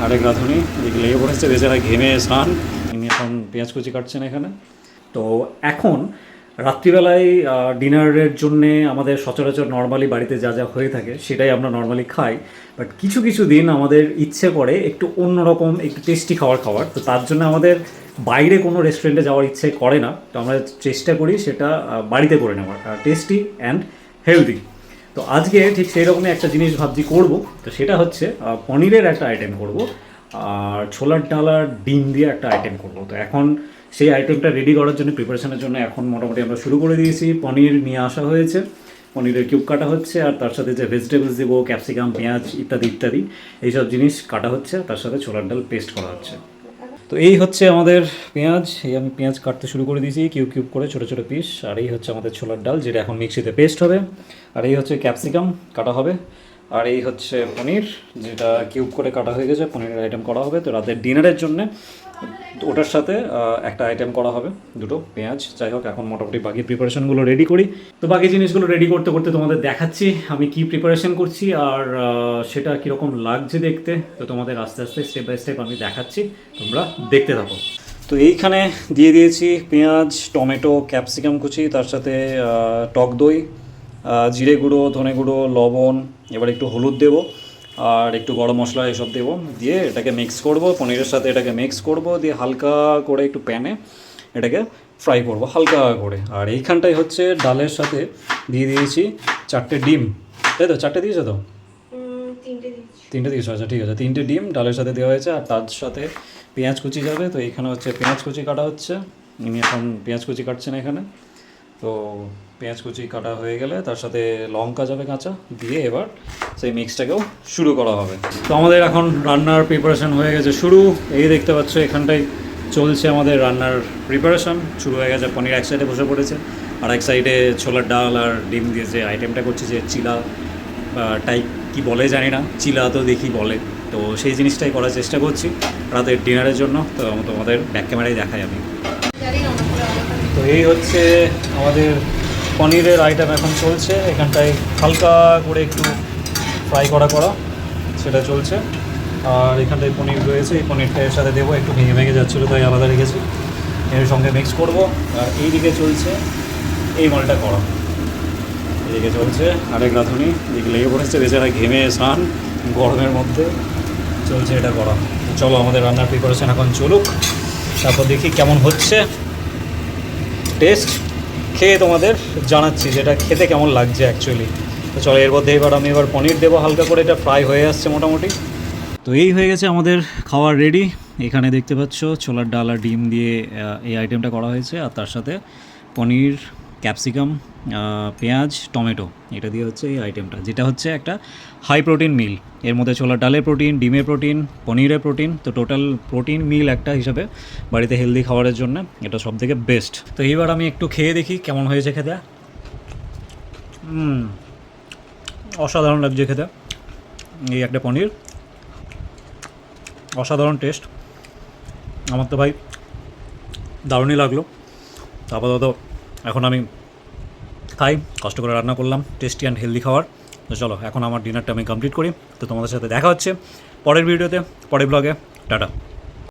আরেক রাঁধুনি এদিকে লেগে পড়েছে বেচারা ঘেমে স্নান। ইনি এখন পেঁয়াজ কুচি কাটছেন এখানে। তো এখন রাত্রিবেলায় ডিনারের জন্যে আমাদের সচরাচর নর্মালি বাড়িতে যা যা হয়ে থাকে সেটাই আমরা নর্মালি খাই। বাট কিছু কিছু দিন আমাদের ইচ্ছে করে একটু অন্যরকম একটু টেস্টি খাবার। তো তার জন্য আমাদের বাইরে কোনো রেস্টুরেন্টে যাওয়ার ইচ্ছে করে না। তো আমরা চেষ্টা করি সেটা বাড়িতে করে নেওয়ার, টেস্টি অ্যান্ড হেলদি। তো আজকে ঠিক সেই রকমই একটা জিনিস ভাবছি করব। তো সেটা হচ্ছে পনিরের একটা আইটেম করব, আর ছোলার ডাল আর ডিম দিয়ে একটা আইটেম করব। তো এখন সেই আইটেমটা রেডি করার জন্য প্রিপারেশনের জন্য এখন মোটামুটি আমরা শুরু করে দিয়েছি। পনির নিয়ে আসা হয়েছে, পনিরের কিউব কাটা হচ্ছে, আর তার সাথে যে ভেজিটেবলস দেবো ক্যাপসিকাম পেঁয়াজ ইত্যাদি এইসব জিনিস কাটা হচ্ছে, তার সাথে ছোলার ডাল পেস্ট করা হচ্ছে। তো এই হচ্ছে আমাদের পেঁয়াজ, এই আমি পেঁয়াজ কাটতে শুরু করে দিয়েছি কিউব কিউব করে ছোটো ছোটো পিস। আর এই হচ্ছে আমাদের ছোলার ডাল যেটা এখন মিক্সিতে পেস্ট হবে। আর এই হচ্ছে ক্যাপসিকাম কাটা হবে। আর এই হচ্ছে পনির যেটা কিউব করে কাটা হয়ে গেছে, পনিরের আইটেম করা হবে। তো রাতের ডিনারের জন্য ওটার সাথে একটা আইটেম করা হবে, দুটো পেঁয়াজ। যাই হোক, এখন মোটামুটি বাকি প্রিপারেশনগুলো রেডি করি। তো বাকি জিনিসগুলো রেডি করতে করতে তোমাদের দেখাচ্ছি আমি কি প্রিপারেশন করছি আর সেটা কীরকম লাগছে দেখতে। তো তোমাদের আস্তে আস্তে স্টেপ বাই স্টেপ আমি দেখাচ্ছি, তোমরা দেখতে থাকো। তো এইখানে দিয়ে দিয়েছি পেঁয়াজ, টমেটো, ক্যাপসিকাম কুচি, তার সাথে টক দই, জিরে গুঁড়ো, ধনে গুঁড়ো, লবণ, এবার একটু হলুদ দেবো আর একটু গরম মশলা এসব দেবো, দিয়ে এটাকে মিক্স করব, পনিরের সাথে এটাকে মিক্স করব, দিয়ে হালকা করে একটু প্যানে এটাকে ফ্রাই করব হালকা করে। আর এইখানটাই হচ্ছে ডালের সাথে দিয়ে দিয়েছি 4টে ডিম, তাই তো? 4টে দিয়েছো তো? 3টে দিয়েছো, আচ্ছা ঠিক আছে। 3টে ডিম ডালের সাথে দেওয়া হয়েছে, আর তার সাথে পেঁয়াজ কুচি যাবে। তো এইখানে হচ্ছে পেঁয়াজ কুচি কাটা হচ্ছে, ইনি এখন পেঁয়াজ কুচি কাটছেন এখানে। তো পেঁয়াজ কুচি কাটা হয়ে গেলে তার সাথে লঙ্কা যাবে কাঁচা, দিয়ে এবার সেই মিক্সটাকেও শুরু করা হবে। তো আমাদের এখন রান্নার প্রিপারেশান হয়ে গেছে শুরু। এই দেখতে পাচ্ছ এখানটায় চলছে আমাদের রান্নার প্রিপারেশান শুরু হয়ে গেছে। পনির এক সাইডে বসে পড়েছে, আর এক সাইডে ছোলার ডাল আর ডিম দিয়ে যে আইটেমটা করছি, যে চিলা টাইপ কি বলে জানি না, চিলা তো দেখি বলে। তো সেই জিনিসটাই করার চেষ্টা করছি রাতের ডিনারের জন্য। তো তোমাদের ব্যাক ক্যামেরায় দেখাই আমি। তো এই হচ্ছে আমাদের পনিরের আইটেম এখন চলছে। এখানটায় হালকা করে একটু ফ্রাই করা সেটা চলছে। আর এখানটায় পনির রয়েছে, এই পনিরটা এর সাথে দেবো। একটু ভেঙে যাচ্ছিলো তাই আলাদা রেখেছি, এর সঙ্গে মিক্স করব। আর এইদিকে চলছে এই মালটা করা, এদিকে চলছে আরেক রাঁধুনি এদিকে লেগে পড়েছে বেচারা ঘেমে স্নান, গরমের মধ্যে চলছে এটা করা। চলো আমাদের রান্নার প্রিপারেশান এখন চলুক, তারপর দেখি কেমন হচ্ছে টেস্ট, খেয়ে তোমাদের জানাচ্ছি যেটা খেতে কেমন লাগছে অ্যাকচুয়ালি। তো চলো এর মধ্যে আমি এবার পনির দেবো হালকা করে, এটা ফ্রাই হয়ে আসছে মোটামুটি। তো এই হয়ে গেছে আমাদের খাওয়ার রেডি। এখানে দেখতে পাচ্ছ ছোলার ডাল আর ডিম দিয়ে এই আইটেমটা করা হয়েছে, আর তার সাথে পনির, ক্যাপসিকাম, পেঁয়াজ, টমেটো, এটা দিয়ে হচ্ছে এই আইটেমটা, যেটা হচ্ছে একটা হাই প্রোটিন মিল। এর মধ্যে ছোলার ডালের প্রোটিন, ডিমের প্রোটিন, পনিরের প্রোটিন, তো টোটাল প্রোটিন মিল একটা হিসাবে বাড়িতে হেলদি খাবারের জন্য এটা সব থেকে বেস্ট। তো এইবার আমি একটু খেয়ে দেখি কেমন হয়েছে খেতে। অসাধারণ লাগছে খেতে। এই একটা পনির, অসাধারণ টেস্ট। আমার তো ভাই দারুণই লাগলো। আপাতত এখন আমি খাই, কষ্ট করে রান্না করলাম টেস্টি অ্যান্ড হেলদি খাবার। তো চলো এখন আমার ডিনারটা আমি কমপ্লিট করি। তো তোমাদের সাথে দেখা হচ্ছে পরের ভিডিওতে, পরের ব্লগে। টাটা।